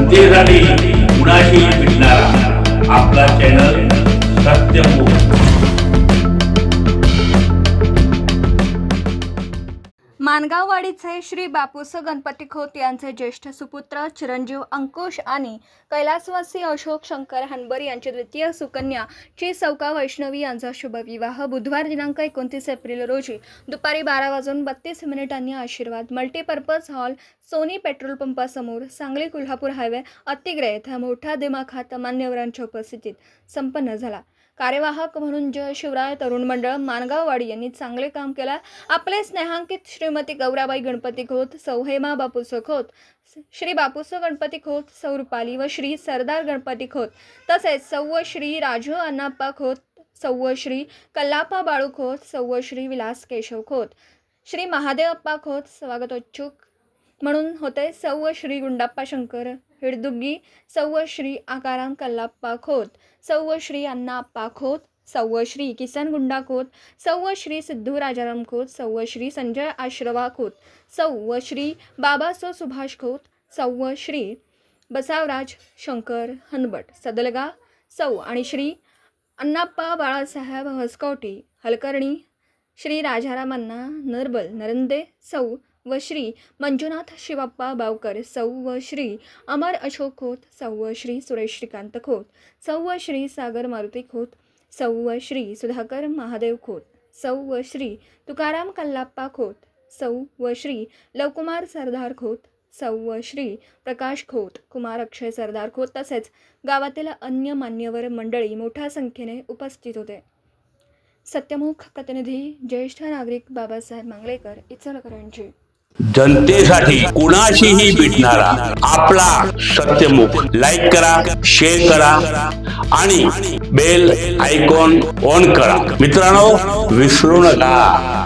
जनतेसाठी कुणाशी भेटणारा आपला चॅनल सत्यमुख। मानगाववाडीचे श्री बापूसो गणपती खोत यांचे ज्येष्ठ सुपुत्र चिरंजीव अंकुश आणि कैलासवासी अशोक शंकर हनबर यांची द्वितीय सुकन्या ची सौका वैष्णवी यांचा शुभविवाह बुधवार दिनांक 29 एप्रिल रोजी दुपारी 12:32 Ashirwad multipurpose hall Soni petrol पंपासमोर सांगली कोल्हापूर हायवे अतिग्रे येथे मोठ्या दिमाखात मान्यवरांच्या उपस्थितीत संपन्न झाला। कार्यवाहक म्हणून जय शिवराय तरुण मंडळ मानगाववाडी यांनी चांगले काम केले। आपले स्नेहांकित श्रीमती गौराबाई गणपती खोत, सौ हेमा बापूसो खोत, श्री बापूसो गणपती खोत, सौ रुपाली व श्री सरदार गणपती खोत तसेच सौ श्री राजू अण्णाप्पा खोत, सौ श्री कल्लाप्पा बाळू खोत, सौ श्री विलास केशव खोत, श्री महादेवप्पा खोत स्वागतोत्सुक म्हणून होते। सौ श्री गुंडाप्पा शंकर हिडदुग्गी, सौ श्री आकाराम कल्लाप्पा खोत, सौ श्री अण्णाप्पा खोत, सौ श्री किसन गुंडा खोत, सौ श्री सिद्धू राजाराम खोत, सौ श्री संजय आश्रवा खोत, सौ श्री बाबासो सुभाष खोत, सौ श्री बसावराज शंकर हनबट सदलगा, सौ आणि श्री अण्णाप्पा बाळासाहेब हसकवटी हलकर्णी, श्री राजाराम अण्णा नरबल नरंदे, सौ व श्री मंजुनाथ शिवाप्पा बावकर, सौ व श्री अमर अशोक खोत, सौ श्री सुरेश श्रीकांत खोत, सौ श्री सागर मारुती खोत, सौ श्री सुधाकर महादेव खोत, सौ श्री तुकाराम कल्लाप्पा खोत, सौ व श्री लवकुमार सरदार खोत, सौ श्री प्रकाश खोत, कुमार अक्षय सरदार खोत तसेच गावातील अन्य मान्यवर मंडळी मोठ्या संख्येने उपस्थित होते। सत्यमुख प्रतिनिधी ज्येष्ठ नागरिक बाबासाहेब मांगलेकर, इचलकरंजी। जनतेसाठी कुणाशीही भेटणारा आपला सत्यमुख। लाईक करा, शेअर करा आणि बेल आयकॉन ऑन करा। मित्रांनो, विसरू नका।